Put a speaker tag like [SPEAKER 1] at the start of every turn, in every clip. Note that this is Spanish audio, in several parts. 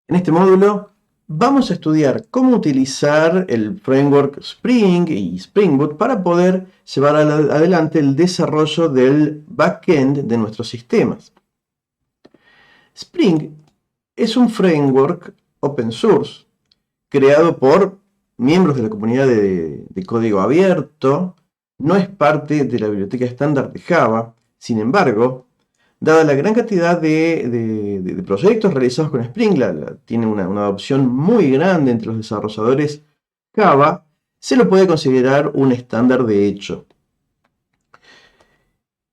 [SPEAKER 1] En este módulo vamos a estudiar cómo utilizar el framework Spring y Spring Boot para poder llevar adelante el desarrollo del backend de nuestros sistemas. Spring es un framework open source creado por miembros de la comunidad de código abierto. No es parte de la biblioteca estándar de Java. Sin embargo, dada la gran cantidad de proyectos realizados con Spring, tiene una adopción muy grande entre los desarrolladores Java, se lo puede considerar un estándar de hecho.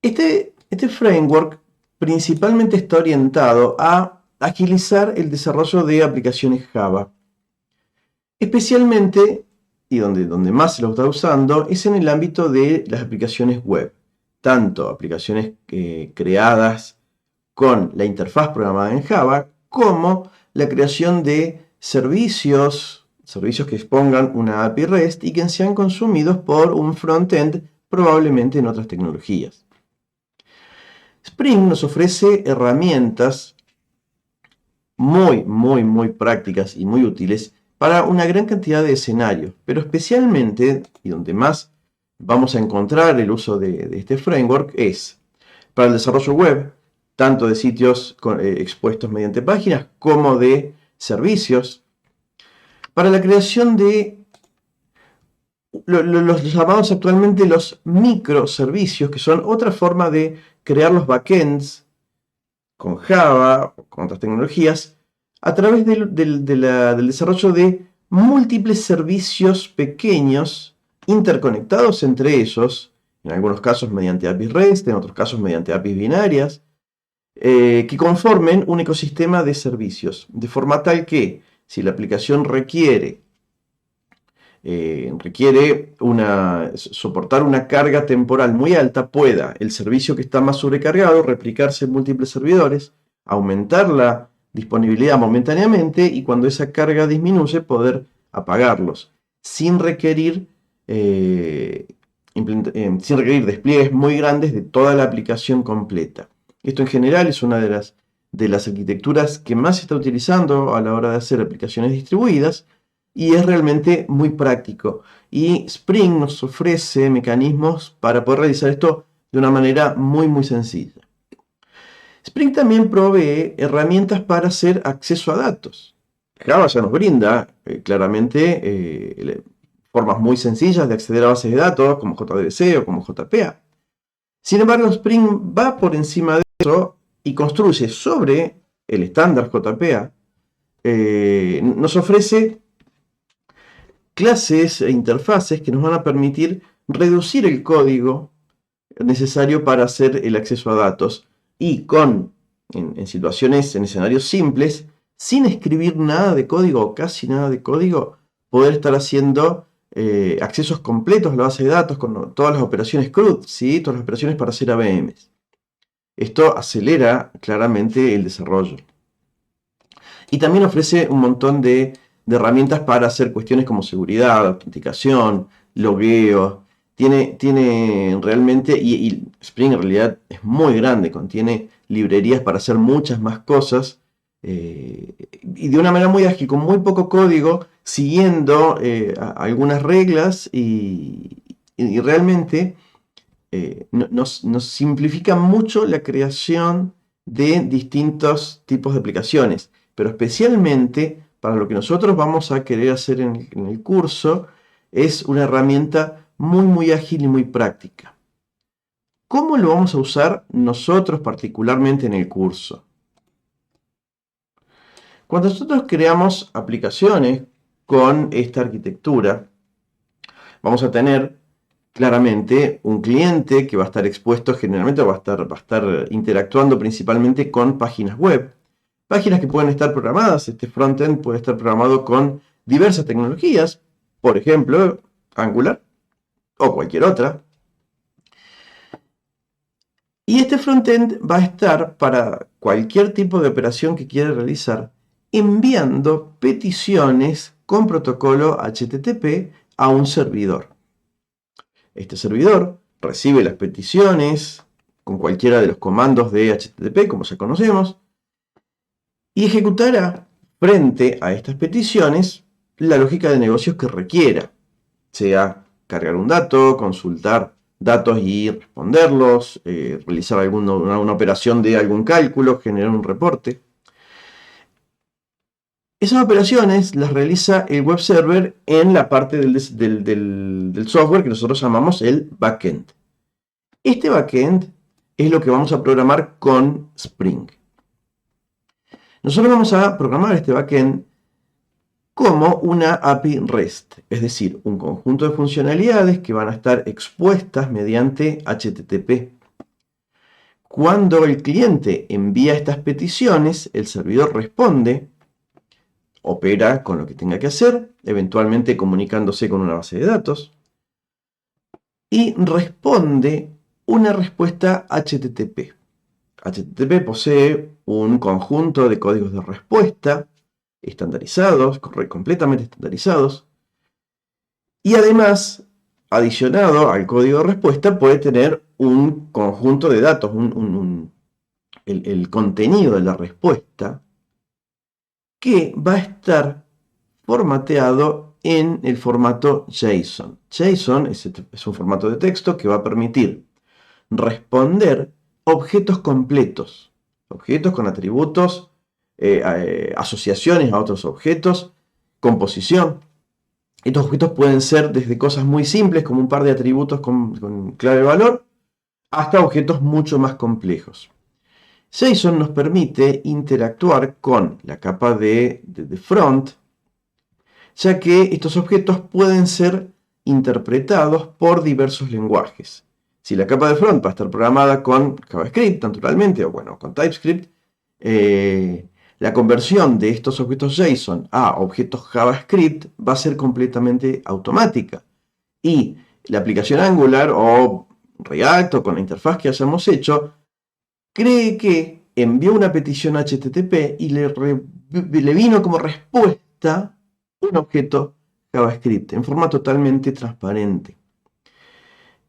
[SPEAKER 1] Este framework principalmente está orientado a agilizar el desarrollo de aplicaciones Java. Especialmente, y donde más se lo está usando, es en el ámbito de las aplicaciones web. Tanto aplicaciones creadas con la interfaz programada en Java, como la creación de servicios que expongan una API REST y que sean consumidos por un frontend, probablemente en otras tecnologías. Spring nos ofrece herramientas muy prácticas y muy útiles para una gran cantidad de escenarios, pero especialmente, y donde más vamos a encontrar el uso de este framework, es para el desarrollo web, tanto de sitios expuestos mediante páginas como de servicios, para la creación de los llamados actualmente los microservicios, que son otra forma de crear los backends con Java o con otras tecnologías, a través del desarrollo de múltiples servicios pequeños interconectados entre ellos, en algunos casos mediante APIs REST, en otros casos mediante APIs binarias, que conformen un ecosistema de servicios, de forma tal que si la aplicación requiere soportar una carga temporal muy alta, pueda el servicio que está más sobrecargado replicarse en múltiples servidores, aumentar la disponibilidad momentáneamente y cuando esa carga disminuye poder apagarlos, sin requerir despliegues muy grandes de toda la aplicación completa. Esto en general es una de las arquitecturas que más se está utilizando a la hora de hacer aplicaciones distribuidas, y es realmente muy práctico. Y Spring nos ofrece mecanismos para poder realizar esto de una manera muy sencilla. Spring también provee herramientas para hacer acceso a datos. Java ya nos brinda claramente formas muy sencillas de acceder a bases de datos como JDBC o como JPA. Sin embargo, Spring va por encima de eso y construye sobre el estándar JPA. Nos ofrece clases e interfaces que nos van a permitir reducir el código necesario para hacer el acceso a datos y en situaciones, en escenarios simples, sin escribir nada de código o casi nada de código, poder estar haciendo accesos completos a la base de datos con todas las operaciones CRUD, ¿sí? Todas las operaciones para hacer AVMs. Esto acelera claramente el desarrollo. Y también ofrece un montón de herramientas para hacer cuestiones como seguridad, autenticación, logueo. Tiene realmente, y Spring en realidad es muy grande, contiene librerías para hacer muchas más cosas, y de una manera muy ágil, con muy poco código, siguiendo algunas reglas y realmente nos simplifica mucho la creación de distintos tipos de aplicaciones, pero especialmente para lo que nosotros vamos a querer hacer en el curso, es una herramienta muy ágil y muy práctica. ¿Cómo lo vamos a usar nosotros particularmente en el curso? Cuando nosotros creamos aplicaciones con esta arquitectura, vamos a tener claramente un cliente que va a estar expuesto, generalmente va a estar interactuando principalmente con páginas web. Páginas que pueden estar programadas, este frontend puede estar programado con diversas tecnologías, por ejemplo, Angular o cualquier otra. Y este frontend va a estar para cualquier tipo de operación que quiera realizar, enviando peticiones con protocolo HTTP a un servidor. Este servidor recibe las peticiones con cualquiera de los comandos de HTTP, como ya conocemos, y ejecutará frente a estas peticiones la lógica de negocios que requiera, sea cargar un dato, consultar datos y responderlos, realizar una operación de algún cálculo, generar un reporte. Esas operaciones las realiza el web server en la parte del software que nosotros llamamos el backend. Este backend es lo que vamos a programar con Spring. Nosotros vamos a programar este backend como una API REST, es decir, un conjunto de funcionalidades que van a estar expuestas mediante HTTP. Cuando el cliente envía estas peticiones, el servidor responde, opera con lo que tenga que hacer, eventualmente comunicándose con una base de datos, y responde una respuesta HTTP. HTTP posee un conjunto de códigos de respuesta estandarizados, completamente estandarizados, y además, adicionado al código de respuesta, puede tener un conjunto de datos, el contenido de la respuesta, que va a estar formateado en el formato JSON. JSON es un formato de texto que va a permitir responder objetos completos, objetos con atributos, asociaciones a otros objetos, composición. Estos objetos pueden ser desde cosas muy simples como un par de atributos con clave de valor hasta objetos mucho más complejos. JSON nos permite interactuar con la capa de front, ya que estos objetos pueden ser interpretados por diversos lenguajes. Si la capa de front va a estar programada con JavaScript, naturalmente, o bueno, con TypeScript, la conversión de estos objetos JSON a objetos JavaScript va a ser completamente automática. Y la aplicación Angular o React o con la interfaz que hayamos hecho, cree que envió una petición HTTP y le vino como respuesta un objeto JavaScript en forma totalmente transparente.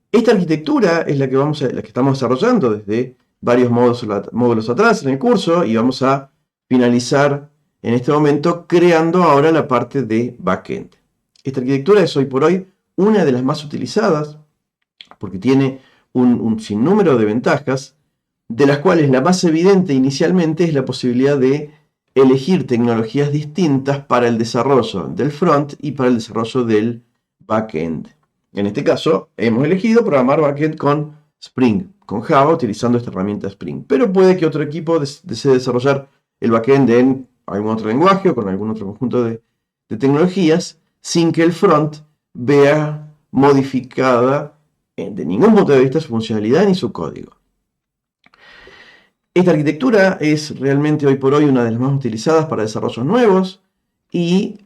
[SPEAKER 1] Esta arquitectura es la que estamos desarrollando desde varios módulos atrás en el curso y vamos a finalizar en este momento creando ahora la parte de backend. Esta arquitectura es hoy por hoy una de las más utilizadas porque tiene un sinnúmero de ventajas, de las cuales la más evidente inicialmente es la posibilidad de elegir tecnologías distintas para el desarrollo del front y para el desarrollo del backend. En este caso, hemos elegido programar backend con Spring, con Java, utilizando esta herramienta Spring. Pero puede que otro equipo desee desarrollar el backend en algún otro lenguaje o con algún otro conjunto de tecnologías, sin que el front vea modificada de ningún punto de vista su funcionalidad ni su código. Esta arquitectura es realmente hoy por hoy una de las más utilizadas para desarrollos nuevos y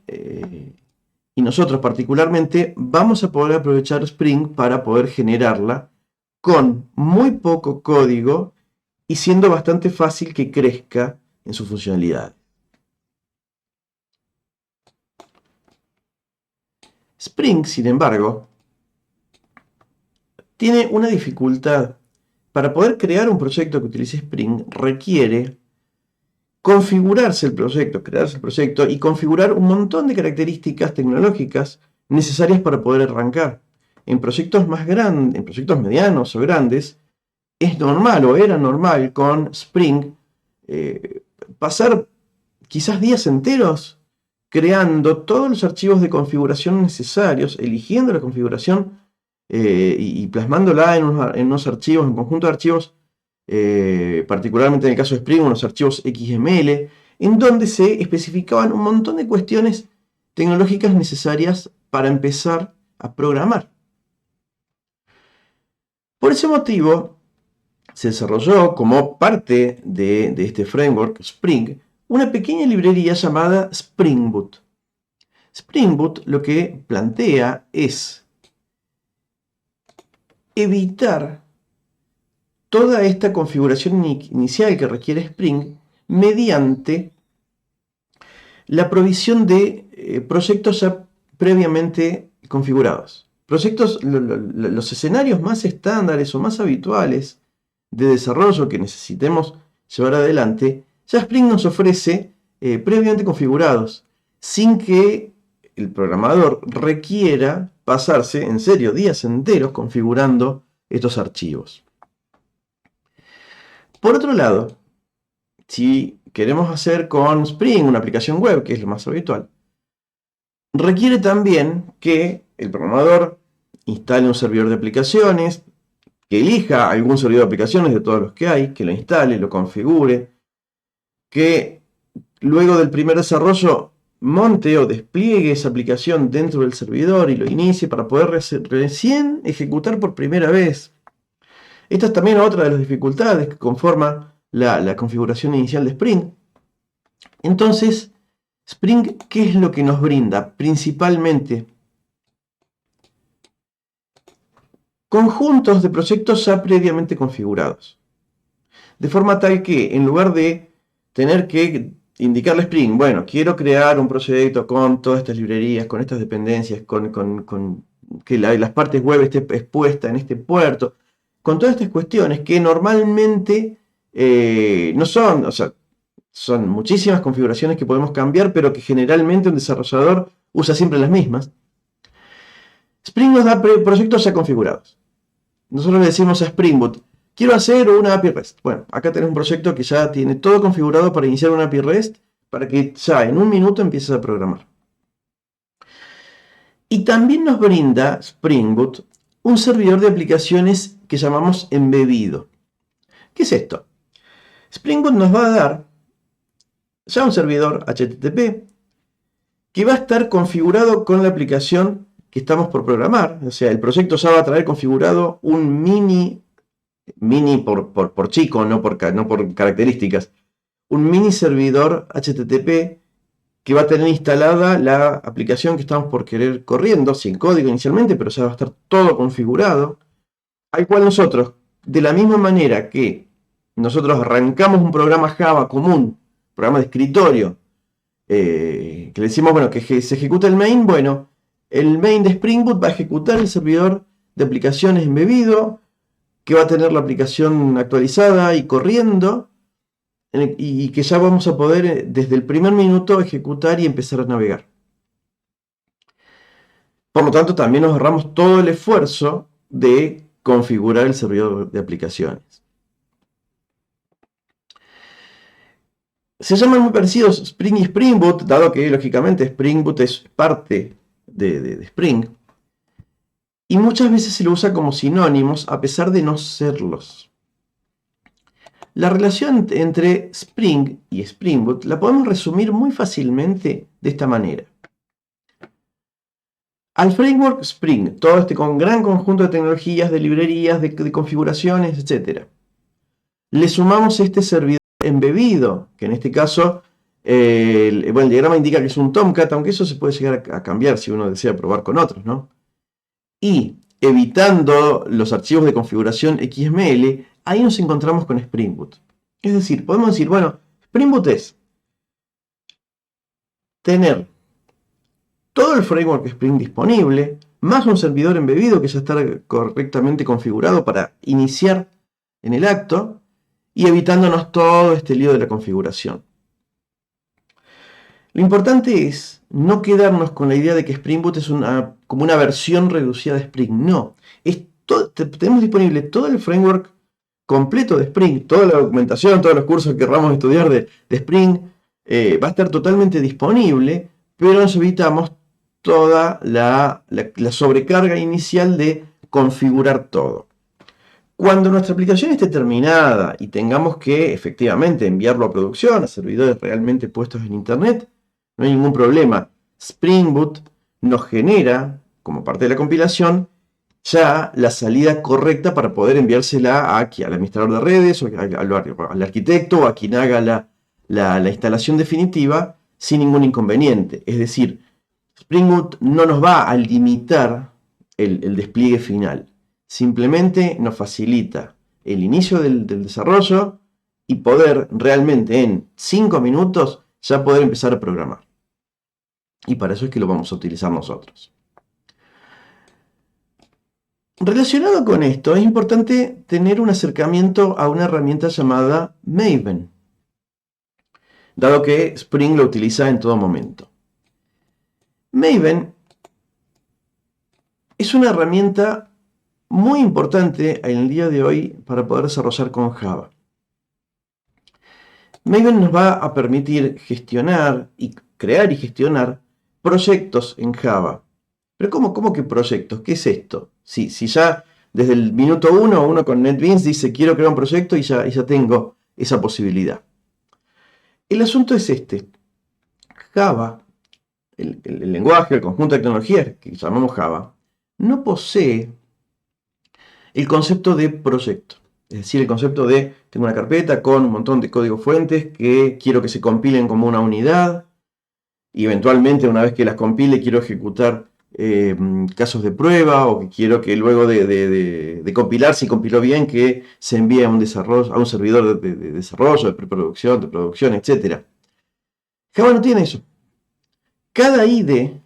[SPEAKER 1] nosotros particularmente vamos a poder aprovechar Spring para poder generarla con muy poco código y siendo bastante fácil que crezca en su funcionalidad. Spring, sin embargo, tiene una dificultad. Para poder crear un proyecto que utilice Spring requiere configurarse el proyecto, crearse el proyecto y configurar un montón de características tecnológicas necesarias para poder arrancar. En proyectos más grandes, en proyectos medianos o grandes, es normal o era normal con Spring pasar quizás días enteros creando todos los archivos de configuración necesarios, eligiendo la configuración y plasmándola en unos archivos, en un conjunto de archivos, particularmente en el caso de Spring, unos archivos XML, en donde se especificaban un montón de cuestiones tecnológicas necesarias para empezar a programar. Por ese motivo, se desarrolló como parte de este framework Spring una pequeña librería llamada Spring Boot. Spring Boot lo que plantea es evitar toda esta configuración inicial que requiere Spring mediante la provisión de proyectos ya previamente configurados. Los escenarios más estándares o más habituales de desarrollo que necesitemos llevar adelante, ya Spring nos ofrece previamente configurados, sin que el programador requiera pasarse, en serio, días enteros configurando estos archivos. Por otro lado, si queremos hacer con Spring una aplicación web, que es lo más habitual, requiere también que el programador instale un servidor de aplicaciones, que elija algún servidor de aplicaciones de todos los que hay, que lo instale, lo configure, que luego del primer desarrollo monte o despliegue esa aplicación dentro del servidor y lo inicie para poder recién ejecutar por primera vez. Esta es también otra de las dificultades que conforma la configuración inicial de Spring. Entonces, Spring, ¿qué es lo que nos brinda? Principalmente conjuntos de proyectos ya previamente configurados. De forma tal que, en lugar de tener que indicarle a Spring, bueno, quiero crear un proyecto con todas estas librerías, con estas dependencias, con que las partes web esté expuesta en este puerto, con todas estas cuestiones que normalmente no son, o sea, son muchísimas configuraciones que podemos cambiar, pero que generalmente un desarrollador usa siempre las mismas. Spring nos da proyectos ya configurados. Nosotros le decimos a Spring Boot, quiero hacer una API REST. Bueno, acá tenés un proyecto que ya tiene todo configurado para iniciar una API REST, para que ya en un minuto empieces a programar. Y también nos brinda Spring Boot un servidor de aplicaciones que llamamos embebido. ¿Qué es esto? Spring Boot nos va a dar ya un servidor HTTP que va a estar configurado con la aplicación que estamos por programar. O sea, el proyecto ya va a traer configurado un mini por chico, no por características, un mini servidor HTTP que va a tener instalada la aplicación que estamos por querer corriendo, sin código inicialmente, pero ya va a estar todo configurado, al cual nosotros, de la misma manera que nosotros arrancamos un programa Java común, programa de escritorio, que le decimos, bueno, que se ejecuta el main, bueno, el main de Spring Boot va a ejecutar el servidor de aplicaciones embebido, que va a tener la aplicación actualizada y corriendo, y que ya vamos a poder desde el primer minuto ejecutar y empezar a navegar. Por lo tanto, también nos ahorramos todo el esfuerzo de configurar el servidor de aplicaciones. Se llaman muy parecidos Spring y Spring Boot, dado que lógicamente Spring Boot es parte de Spring. Y muchas veces se lo usa como sinónimos a pesar de no serlos. La relación entre Spring y Spring Boot la podemos resumir muy fácilmente de esta manera. Al framework Spring, todo este gran conjunto de tecnologías, de librerías, de configuraciones, etc., le sumamos este servidor embebido, que en este caso, el diagrama indica que es un Tomcat, aunque eso se puede llegar a cambiar si uno desea probar con otros, ¿no? Y evitando los archivos de configuración XML, ahí nos encontramos con Spring Boot. Es decir, podemos decir, bueno, Spring Boot es tener todo el framework Spring disponible, más un servidor embebido que ya está correctamente configurado para iniciar en el acto, y evitándonos todo este lío de la configuración. Lo importante es no quedarnos con la idea de que Spring Boot es como una versión reducida de Spring. No, tenemos disponible todo el framework completo de Spring, toda la documentación, todos los cursos que queramos estudiar de Spring, va a estar totalmente disponible, pero nos evitamos toda la sobrecarga inicial de configurar todo. Cuando nuestra aplicación esté terminada y tengamos que efectivamente enviarlo a producción, a servidores realmente puestos en Internet, no hay ningún problema. Spring Boot nos genera, como parte de la compilación, ya la salida correcta para poder enviársela aquí al administrador de redes, o al arquitecto, o a quien haga la instalación definitiva, sin ningún inconveniente. Es decir, Spring Boot no nos va a limitar el despliegue final. Simplemente nos facilita el inicio del desarrollo y poder realmente en 5 minutos ya poder empezar a programar. Y para eso es que lo vamos a utilizar nosotros. Relacionado con esto, es importante tener un acercamiento a una herramienta llamada Maven. dado que Spring lo utiliza en todo momento. Maven es una herramienta muy importante en el día de hoy para poder desarrollar con Java. Maven nos va a permitir gestionar y crear y gestionar proyectos en Java. Pero ¿cómo que proyectos? ¿Qué es esto? Si ya desde el minuto uno con NetBeans dice quiero crear un proyecto y ya tengo esa posibilidad. El asunto es este. Java, el lenguaje, el conjunto de tecnologías que llamamos Java, no posee el concepto de proyecto. Es decir, el concepto de tengo una carpeta con un montón de códigos fuentes que quiero que se compilen como una unidad y eventualmente una vez que las compile quiero ejecutar casos de prueba o que quiero que luego de compilar, si compiló bien, que se envíe a un servidor de desarrollo, de preproducción, de producción, etc. Java no tiene eso. Cada IDE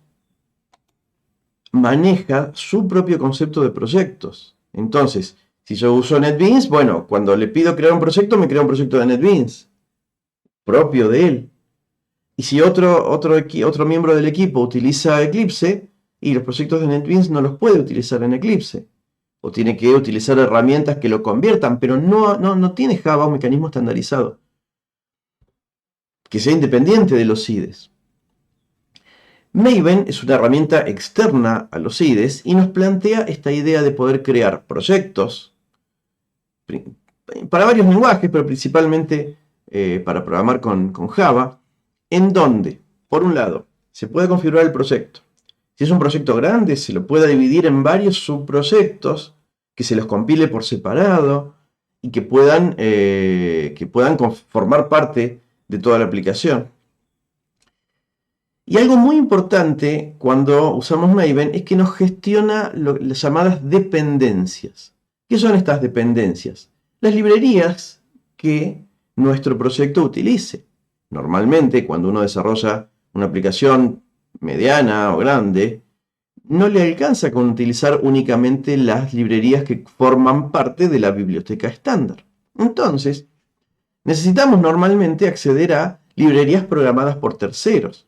[SPEAKER 1] maneja su propio concepto de proyectos. Entonces, si yo uso NetBeans, bueno, cuando le pido crear un proyecto, me crea un proyecto de NetBeans, propio de él. Y si otro miembro del equipo utiliza Eclipse, y los proyectos de NetBeans no los puede utilizar en Eclipse. O tiene que utilizar herramientas que lo conviertan, pero no tiene Java un mecanismo estandarizado que sea independiente de los IDEs. Maven es una herramienta externa a los IDEs y nos plantea esta idea de poder crear proyectos para varios lenguajes, pero principalmente para programar con Java, en donde, por un lado, se puede configurar el proyecto. Si es un proyecto grande, se lo puede dividir en varios subproyectos, que se los compile por separado y que puedan formar parte de toda la aplicación. Y algo muy importante cuando usamos Maven es que nos gestiona las llamadas dependencias. ¿Qué son estas dependencias? Las librerías que nuestro proyecto utilice. Normalmente, cuando uno desarrolla una aplicación mediana o grande, no le alcanza con utilizar únicamente las librerías que forman parte de la biblioteca estándar. Entonces, necesitamos normalmente acceder a librerías programadas por terceros.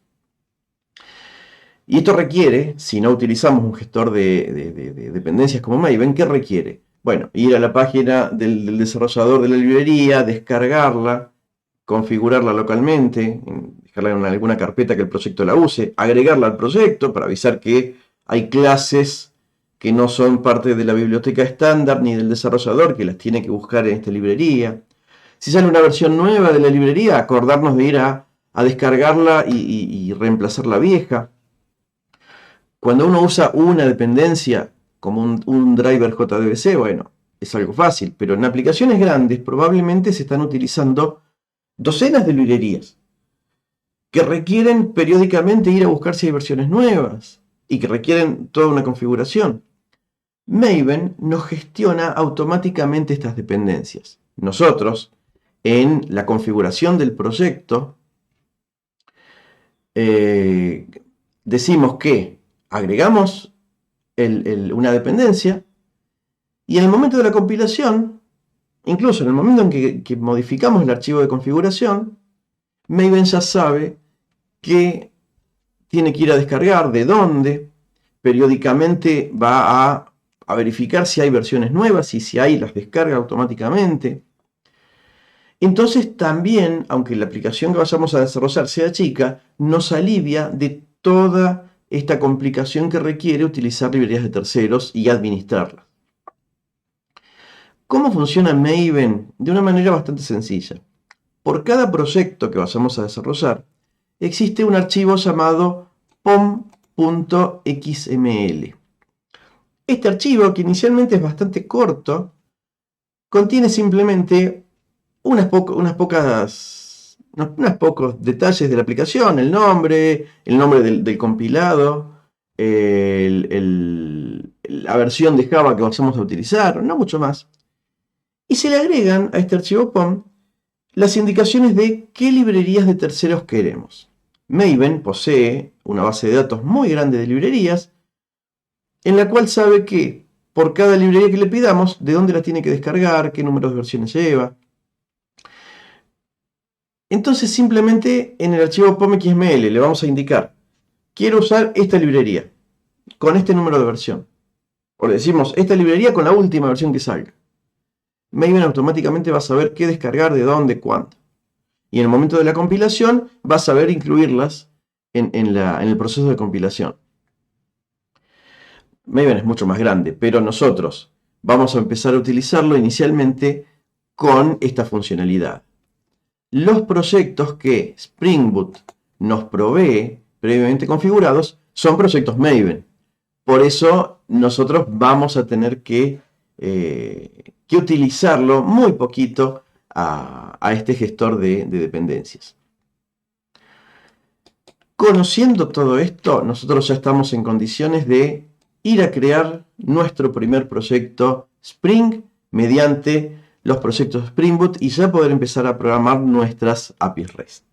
[SPEAKER 1] Y esto requiere, si no utilizamos un gestor de dependencias como Maven, ¿qué requiere? Bueno, ir a la página del desarrollador de la librería, descargarla, configurarla localmente, dejarla en alguna carpeta que el proyecto la use, agregarla al proyecto para avisar que hay clases que no son parte de la biblioteca estándar ni del desarrollador, que las tiene que buscar en esta librería. Si sale una versión nueva de la librería, acordarnos de ir a descargarla y reemplazar la vieja. Cuando uno usa una dependencia como un driver JDBC, bueno, es algo fácil, pero en aplicaciones grandes probablemente se están utilizando docenas de librerías que requieren periódicamente ir a buscar si hay versiones nuevas y que requieren toda una configuración. Maven nos gestiona automáticamente estas dependencias. Nosotros, en la configuración del proyecto, decimos que agregamos una dependencia y en el momento de la compilación, incluso en el momento en que modificamos el archivo de configuración, Maven ya sabe que tiene que ir a descargar, de dónde, periódicamente va a verificar si hay versiones nuevas y si hay las descarga automáticamente. Entonces también, aunque la aplicación que vayamos a desarrollar sea chica, nos alivia de toda esta complicación que requiere utilizar librerías de terceros y administrarlas. ¿Cómo funciona Maven? De una manera bastante sencilla. Por cada proyecto que vayamos a desarrollar, existe un archivo llamado pom.xml. Este archivo, que inicialmente es bastante corto, contiene simplemente unos pocos detalles de la aplicación, el nombre del compilado, la versión de Java que vamos a utilizar, no mucho más. Y se le agregan a este archivo POM las indicaciones de qué librerías de terceros queremos. Maven posee una base de datos muy grande de librerías, en la cual sabe que por cada librería que le pidamos, de dónde la tiene que descargar, qué número de versiones lleva. Entonces simplemente en el archivo POM.xml le vamos a indicar, quiero usar esta librería con este número de versión. O le decimos esta librería con la última versión que salga. Maven automáticamente va a saber qué descargar, de dónde, cuándo. Y en el momento de la compilación va a saber incluirlas en el proceso de compilación. Maven es mucho más grande, pero nosotros vamos a empezar a utilizarlo inicialmente con esta funcionalidad. Los proyectos que Spring Boot nos provee previamente configurados son proyectos Maven. Por eso nosotros vamos a tener que utilizarlo muy poquito a este gestor de dependencias. Conociendo todo esto, nosotros ya estamos en condiciones de ir a crear nuestro primer proyecto Spring mediante los proyectos Spring Boot y ya poder empezar a programar nuestras APIs REST.